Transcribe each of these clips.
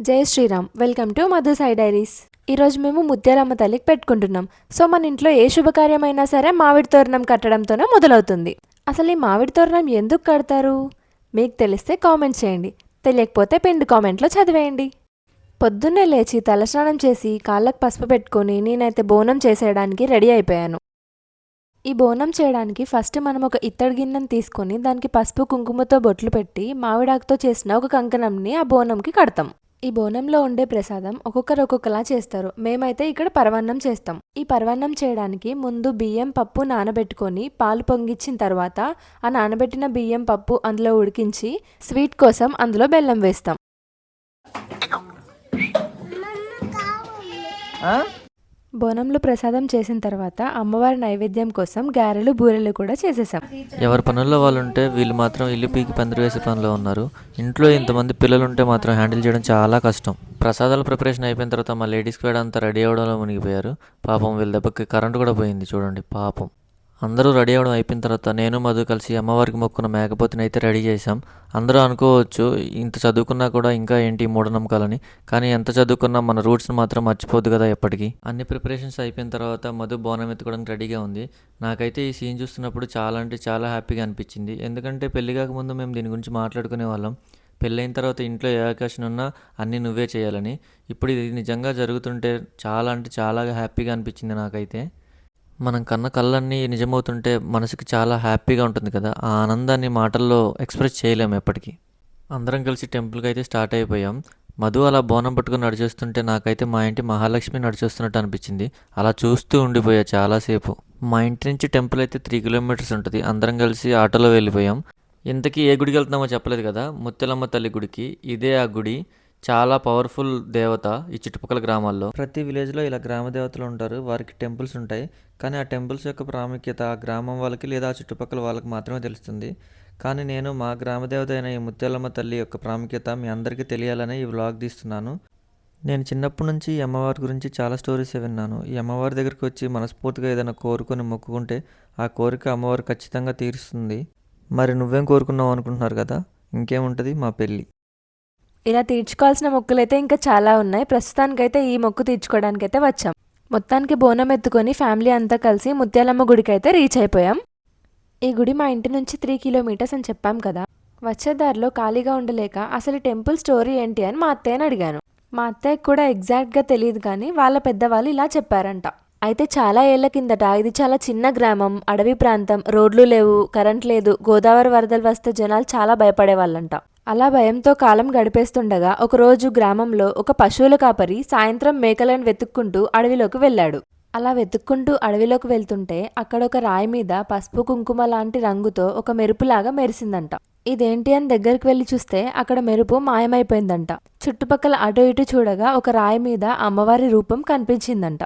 జై Shriram. Welcome to Madhu Sai diaries. ఈరోజు మేము ముత్యాలమ్మ తల్లికి పెట్టుకుంటున్నాం. సో మన ఇంట్లో ఏ శుభకార్యమైనా సరే మామిడి తోరణం కట్టడంతోనే మొదలవుతుంది. అసలు ఈ మామిడి తోరణం ఎందుకు కడతారు? మీకు తెలిస్తే కామెంట్ చేయండి, తెలియకపోతే పిండి కామెంట్లో చదివేయండి. పొద్దున్నే లేచి తలస్నానం చేసి కాళ్ళకు పసుపు పెట్టుకొని నేనైతే బోనం చేసేయడానికి రెడీ అయిపోయాను. ఈ బోనం చేయడానికి ఫస్ట్ మనం ఒక ఇత్తడి గిన్నెను తీసుకొని దానికి పసుపు కుంకుమతో బొట్లు పెట్టి మామిడాకుతో చేసిన ఒక కంకణంని ఆ బోనంకి కడతాం. ఈ బోనంలో ఉండే ప్రసాదం ఒక్కొక్కరు ఒక్కొక్కలా చేస్తారు. మేమైతే ఇక్కడ పరవాన్నం చేస్తాం. ఈ పరవాన్నం చేయడానికి ముందు బియ్యం పప్పు నానబెట్టుకొని పాలు పొంగిచ్చిన తర్వాత ఆ నానబెట్టిన బియ్యం పప్పు అందులో ఉడికించి స్వీట్ కోసం అందులో బెల్లం వేస్తాం. బోనంలో ప్రసాదం చేసిన తర్వాత అమ్మవారి నైవేద్యం కోసం గారెలు బూరెలు కూడా చేసేసాం. ఎవరి పనుల్లో వాళ్ళు ఉంటే వీళ్ళు మాత్రం ఇల్లు పీకి పందిరి వేసే పనిలో ఉన్నారు. ఇంట్లో ఇంతమంది పిల్లలు ఉంటే మాత్రం హ్యాండిల్ చేయడం చాలా కష్టం. ప్రసాదాల ప్రిపరేషన్ అయిపోయిన తర్వాత మా లేడీస్కి కూడా అంతా రెడీ అవ్వడంలో మునిగిపోయారు. పాపం వీళ్ళ దెబ్బకి కరెంటు కూడా పోయింది చూడండి పాపం. అందరూ రెడీ అవ్వడం అయిపోయిన తర్వాత నేను మధు కలిసి అమ్మవారికి మొక్కున్న మేకపోతిని అయితే రెడీ చేసాం. అందరూ అనుకోవచ్చు ఇంత చదువుకున్నా కూడా ఇంకా ఏంటి మూఢనమ్మకాలని, కానీ ఎంత చదువుకున్నా మన రూట్స్ని మాత్రం మర్చిపోద్దు కదా ఎప్పటికీ. అన్ని ప్రిపరేషన్స్ అయిపోయిన తర్వాత మధు బోనం ఎత్తుకోవడానికి రెడీగా ఉంది. నాకైతే ఈ సీన్ చూస్తున్నప్పుడు చాలా అంటే చాలా హ్యాపీగా అనిపించింది. ఎందుకంటే పెళ్లి కాకముందు మేము దీని గురించి మాట్లాడుకునే వాళ్ళం. పెళ్ళైన తర్వాత ఇంట్లో ఏ అవకాశం ఉన్నా అన్నీ నువ్వే చేయాలని. ఇప్పుడు ఇది నిజంగా జరుగుతుంటే చాలా అంటే చాలా హ్యాపీగా అనిపించింది నాకైతే. మనం కన్న కళ్ళన్నీ నిజమవుతుంటే మనసుకి చాలా హ్యాపీగా ఉంటుంది కదా. ఆ ఆనందాన్ని మాటల్లో ఎక్స్ప్రెస్ చేయలేము ఎప్పటికీ. అందరం కలిసి టెంపుల్కి అయితే స్టార్ట్ అయిపోయాం. మధు అలా బోనం పట్టుకుని నడిచేస్తుంటే నాకైతే మా ఇంటి మహాలక్ష్మి నడిచేస్తున్నట్టు అనిపించింది. అలా చూస్తూ ఉండిపోయా చాలాసేపు. మా ఇంటి నుంచి టెంపుల్ అయితే 3 కిలోమీటర్స్ ఉంటుంది. అందరం కలిసి ఆటోలో వెళ్ళిపోయాం. ఇంతకీ ఏ గుడికి వెళ్తున్నామో చెప్పలేదు కదా, ముత్యాలమ్మ తల్లి గుడికి. ఇదే ఆ గుడి. చాలా పవర్ఫుల్ దేవత ఈ చుట్టుపక్కల గ్రామాల్లో. ప్రతి విలేజ్లో ఇలా గ్రామ దేవతలు ఉంటారు, వారికి టెంపుల్స్ ఉంటాయి. కానీ ఆ టెంపుల్స్ యొక్క ప్రాముఖ్యత ఆ గ్రామం వాళ్ళకి లేదా ఆ చుట్టుపక్కల వాళ్ళకి మాత్రమే తెలుస్తుంది. కానీ నేను మా గ్రామ దేవత అయిన ఈ ముత్యాలమ్మ తల్లి యొక్క ప్రాముఖ్యత మీ అందరికీ తెలియాలని ఈ వ్లాగ్ తీస్తున్నాను. నేను చిన్నప్పటి నుంచి ఈ అమ్మవారి గురించి చాలా స్టోరీస్ విన్నాను. ఈ అమ్మవారి దగ్గరికి వచ్చి మనస్ఫూర్తిగా ఏదైనా కోరుకొని మొక్కుకుంటే ఆ కోరిక అమ్మవారు ఖచ్చితంగా తీరుస్తుంది. మరి నువ్వేం కోరుకున్నావు అనుకుంటున్నారు కదా, ఇంకేముంటుంది మా పెళ్ళి. ఇలా తీర్చుకోవాల్సిన మొక్కులైతే ఇంకా చాలా ఉన్నాయి. ప్రస్తుతానికైతే ఈ మొక్కు తీర్చుకోవడానికైతే వచ్చాం. మొత్తానికి బోనం ఎత్తుకొని ఫ్యామిలీ అంతా కలిసి ముత్యాలమ్మ గుడికి అయితే రీచ్ అయిపోయాం. ఈ గుడి మా ఇంటి నుంచి 3 కిలోమీటర్స్ అని చెప్పాం కదా. వచ్చే దారిలో ఖాళీగా ఉండలేక అసలు టెంపుల్ స్టోరీ ఏంటి అని మా అత్తయ్యని అడిగాను. మా అత్తయ్యకి కూడా ఎగ్జాక్ట్గా తెలియదు, కానీ వాళ్ళ పెద్దవాళ్ళు ఇలా చెప్పారంట. అయితే చాలా ఏళ్ల కిందట ఇది చాలా చిన్న గ్రామం, అడవి ప్రాంతం, రోడ్లు లేవు, కరెంట్ లేదు, గోదావరి వరదలు వస్తే జనాలు చాలా భయపడేవాళ్ళంట. అలా భయంతో కాలం గడిపేస్తుండగా ఒకరోజు గ్రామంలో ఒక పశువుల కాపరి సాయంత్రం మేకలను వెతుక్కుంటూ అడవిలోకి వెళ్ళాడు. అలా వెతుక్కుంటూ అడవిలోకి వెళ్తుంటే అక్కడ ఒక రాయి మీద పసుపు కుంకుమ లాంటి రంగుతో ఒక మెరుపులాగా మెరిసిందంట. ఇదేంటి అని దగ్గరికి వెళ్ళి చూస్తే అక్కడ మెరుపు మాయమైపోయిందంట. చుట్టుపక్కల అటు ఇటు చూడగా ఒక రాయి మీద అమ్మవారి రూపం కనిపించిందంట.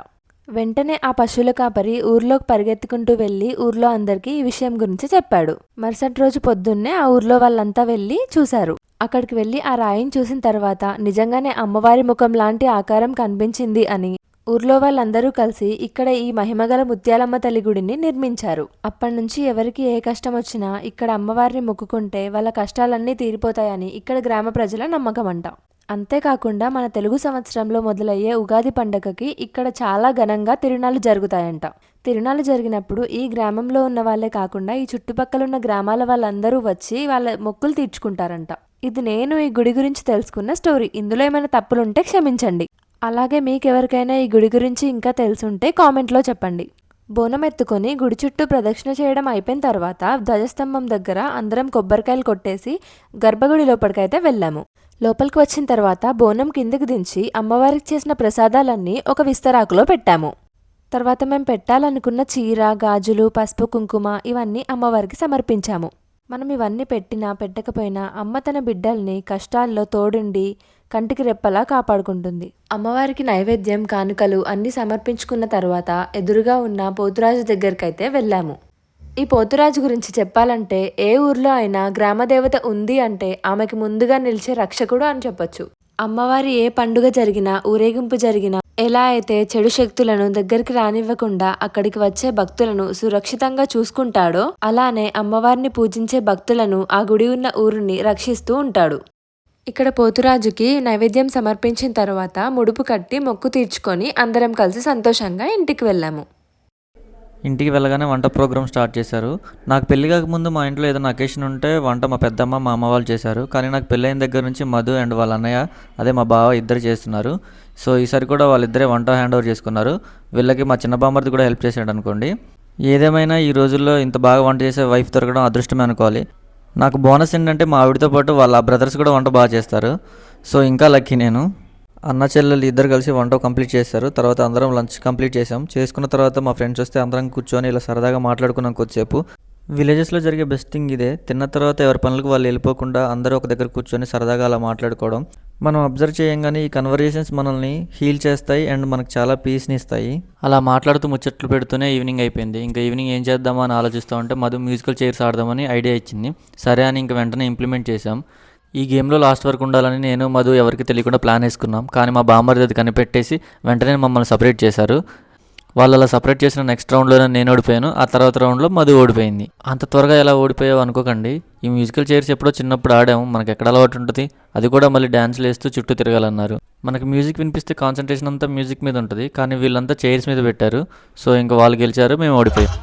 వెంటనే ఆ పశువుల కాపరి ఊర్లోకి పరిగెత్తుకుంటూ వెళ్ళి ఊర్లో అందరికీ ఈ విషయం గురించి చెప్పాడు. మరుసటి రోజు పొద్దున్నే ఆ ఊర్లో వాళ్ళంతా వెళ్ళి చూశారు. అక్కడికి వెళ్ళి ఆ రాయిని చూసిన తర్వాత నిజంగానే అమ్మవారి ముఖం లాంటి ఆకారం కనిపించింది అని ఊర్లో వాళ్ళందరూ కలిసి ఇక్కడ ఈ మహిమగల ముత్యాలమ్మ తల్లి గుడిని నిర్మించారు. అప్పటినుంచి ఎవరికి ఏ కష్టం వచ్చినా ఇక్కడ అమ్మవారిని మొక్కుకుంటే వాళ్ళ కష్టాలన్నీ తీరిపోతాయని ఇక్కడ గ్రామ ప్రజల నమ్మకం అంట. అంతేకాకుండా మన తెలుగు సంవత్సరంలో మొదలయ్యే ఉగాది పండగకి ఇక్కడ చాలా ఘనంగా తిరునాళ్లు జరుగుతాయంట. తిరునాళ్లు జరిగినప్పుడు ఈ గ్రామంలో ఉన్న వాళ్ళే కాకుండా ఈ చుట్టుపక్కల ఉన్న గ్రామాల వాళ్ళందరూ వచ్చి వాళ్ళ మొక్కులు తీర్చుకుంటారంట. ఇది నేను ఈ గుడి గురించి తెలుసుకున్న స్టోరీ. ఇందులో ఏమైనా తప్పులుంటే క్షమించండి. అలాగే మీకెవరికైనా ఈ గుడి గురించి ఇంకా తెలుసుంటే కామెంట్లో చెప్పండి. బోనం ఎత్తుకొని గుడి చుట్టూ ప్రదక్షిణ చేయడం అయిపోయిన తర్వాత ధ్వజస్తంభం దగ్గర అందరం కొబ్బరికాయలు కొట్టేసి గర్భగుడి లోపలికైతే వెళ్ళాము. లోపలికి వచ్చిన తర్వాత బోనం కిందకి దించి అమ్మవారికి చేసిన ప్రసాదాలన్నీ ఒక విస్తరాకులో పెట్టాము. తర్వాత మేము పెట్టాలనుకున్న చీర, గాజులు, పసుపు, కుంకుమ ఇవన్నీ అమ్మవారికి సమర్పించాము. మనం ఇవన్నీ పెట్టినా పెట్టకపోయినా అమ్మ తన బిడ్డల్ని కష్టాల్లో తోడుండి కంటికి రెప్పలా కాపాడుకుంటుంది. అమ్మవారికి నైవేద్యం, కానుకలు అన్నీ సమర్పించుకున్న తర్వాత ఎదురుగా ఉన్న పోతురాజు దగ్గరికైతే వెళ్ళాము. ఈ పోతురాజు గురించి చెప్పాలంటే ఏ ఊర్లో అయినా గ్రామదేవత ఉంది అంటే ఆమెకి ముందుగా నిలిచే రక్షకుడు అని చెప్పొచ్చు. అమ్మవారి ఏ పండుగ జరిగినా, ఊరేగింపు జరిగినా ఎలా అయితే చెడు శక్తులను దగ్గరికి రానివ్వకుండా అక్కడికి వచ్చే భక్తులను సురక్షితంగా చూసుకుంటాడో అలానే అమ్మవారిని పూజించే భక్తులను ఆ గుడి ఉన్న ఊరిని రక్షిస్తూ ఉంటాడు. ఇక్కడ పోతురాజుకి నైవేద్యం సమర్పించిన తర్వాత ముడుపు కట్టి మొక్కు తీర్చుకొని అందరం కలిసి సంతోషంగా ఇంటికి వెళ్ళాము. ఇంటికి వెళ్ళగానే వంట ప్రోగ్రామ్ స్టార్ట్ చేశారు. నాకు పెళ్లి కాకముందు మా ఇంట్లో ఏదైనా అకేషన్ ఉంటే వంట మా పెద్దమ్మ మా అమ్మ వాళ్ళు చేశారు. కానీ నాకు పెళ్ళైన దగ్గర నుంచి మధు అండ్ వాళ్ళ అన్నయ్య అదే మా బావ ఇద్దరు చేస్తున్నారు. సో ఈసారి కూడా వాళ్ళిద్దరే వంట హ్యాండ్ ఓవర్ చేసుకున్నారు. వీళ్ళకి మా చిన్న బామ్మర్ది కూడా హెల్ప్ చేశాడు అనుకోండి. ఏదేమైనా ఈ రోజుల్లో ఇంత బాగా వంట చేసే వైఫ్ దొరకడం అదృష్టమే అనుకోవాలి. నాకు బోనస్ ఏంటంటే మా ఆవిడతో పాటు వాళ్ళ బ్రదర్స్ కూడా వంట బాగా చేస్తారు. సో ఇంకా లక్కీ నేను. అన్న చెల్లెలు ఇద్దరు కలిసి వంట కంప్లీట్ చేశారు. తర్వాత అందరం లంచ్ కంప్లీట్ చేసాం. చేసుకున్న తర్వాత మా ఫ్రెండ్స్ వస్తే అందరం కూర్చొని ఇలా సరదాగా మాట్లాడుకున్నాం కొద్దిసేపు. విలేజెస్లో జరిగే బెస్ట్ థింగ్ ఇదే. తిన్న తర్వాత ఎవరి పనులకు వాళ్ళు వెళ్ళిపోకుండా అందరూ ఒక దగ్గర కూర్చొని సరదాగా అలా మాట్లాడుకోవడం. మనం అబ్జర్వ్ చేయంగానే ఈ కన్వర్జేషన్స్ మనల్ని హీల్ చేస్తాయి అండ్ మనకు చాలా పీస్ని ఇస్తాయి. అలా మాట్లాడుతూ ముచ్చట్లు పెడుతూనే ఈవినింగ్ అయిపోయింది. ఇంకా ఈవినింగ్ ఏం చేద్దామా అని ఆలోచిస్తూ ఉంటే మధు మ్యూజికల్ చైర్స్ ఆడదామని ఐడియా ఇచ్చింది. సరే అని ఇంక వెంటనే ఇంప్లిమెంట్ చేసాం. ఈ గేమ్లో లాస్ట్ వరకు ఉండాలని నేను మధు ఎవరికి తెలియకుండా ప్లాన్ వేసుకున్నాం. కానీ మా బామ్మర్ది అది కనిపెట్టేసి వెంటనే మమ్మల్ని సపరేట్ చేశారు. వాళ్ళు అలా సపరేట్ చేసిన నెక్స్ట్ రౌండ్లోనే నేను ఓడిపోయాను. ఆ తర్వాత రౌండ్లో మధు ఓడిపోయింది. అంత త్వరగా ఎలా ఓడిపోయావు అనుకోకండి. ఈ మ్యూజికల్ చైర్స్ ఎప్పుడో చిన్నప్పుడు ఆడాము. మనకు ఎక్కడ అలవాటు ఉంటుంది. అది కూడా మళ్ళీ డ్యాన్స్లు వేస్తూ చుట్టూ తిరగాలన్నారు. మనకి మ్యూజిక్ వినిపిస్తే కాన్సన్ట్రేషన్ అంతా మ్యూజిక్ మీద ఉంటుంది. కానీ వీళ్ళంతా చైర్స్ మీద పెట్టారు. సో ఇంకా వాళ్ళు గెలిచారు, మేము ఓడిపోయాం.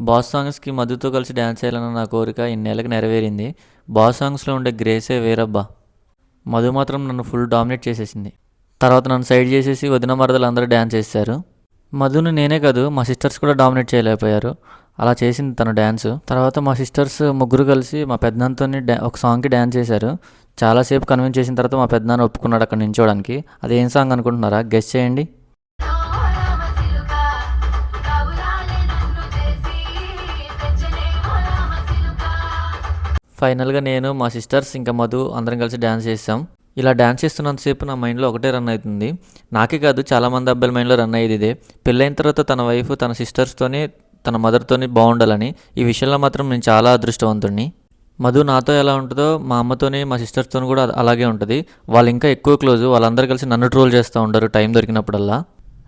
బాస్ సాంగ్స్కి మధుతో కలిసి డ్యాన్స్ చేయాలన్న నా కోరిక ఇన్నేళ్ళకి నెరవేరింది. బాస్ సాంగ్స్లో ఉండే గ్రేసే వేరబ్బా. మధు మాత్రం నన్ను ఫుల్ డామినేట్ చేసేసింది. తర్వాత నన్ను సైడ్ చేసేసి వదిన మరదలు అందరూ డ్యాన్స్ చేశారు. మధుని నేనే కాదు మా సిస్టర్స్ కూడా డామినేట్ చేయలేకపోయారు. అలా చేసింది తను డ్యాన్స్. తర్వాత మా సిస్టర్స్ ముగ్గురు కలిసి మా పెద్దనాన్నతో ఒక సాంగ్కి డ్యాన్స్ చేశారు. చాలాసేపు కన్విన్స్ చేసిన తర్వాత మా పెద్దనాన్న ఒప్పుకున్నాడు అక్కడ నించోడానికి. అది ఏం సాంగ్ అనుకుంటున్నారా? గెస్ చేయండి. ఫైనల్గా నేను మా సిస్టర్స్ ఇంకా మధు అందరం కలిసి డ్యాన్స్ చేసాం. ఇలా డ్యాన్స్ చేస్తున్నంతసేపు నా మైండ్లో ఒకటే రన్ అవుతుంది. నాకే కాదు చాలామంది అబ్బాయిల మైండ్లో రన్ అయ్యేది ఇదే. పెళ్ళైన తర్వాత తన వైఫ్ తన సిస్టర్స్తోని తన మదర్తోని బాగుండాలని. ఈ విషయంలో మాత్రం నేను చాలా అదృష్టవంతుడిని. మధు నాతో ఎలా ఉంటుందో మా అమ్మతోని మా సిస్టర్స్తో కూడా అలాగే ఉంటుంది. వాళ్ళు ఇంకా ఎక్కువ క్లోజ్. వాళ్ళందరూ కలిసి నన్ను ట్రోల్ చేస్తూ ఉంటారు టైం దొరికినప్పుడల్లా.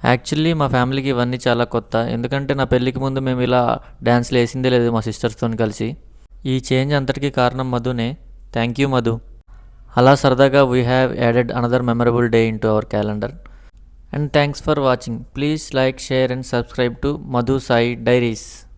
యాక్చువల్లీ మా ఫ్యామిలీకి ఇవన్నీ చాలా కొత్త. ఎందుకంటే నా పెళ్ళికి ముందు మేము ఇలా డ్యాన్స్లు వేసిందే లేదు మా సిస్టర్స్తో కలిసి. ఈ చేంజ్ అంతటికీ కారణం మధునే. Thank you Madhu. అలా సరదాగా we have added another memorable day in to our calendar. And thanks for watching. Please like, share and subscribe to Madhu Sai diaries.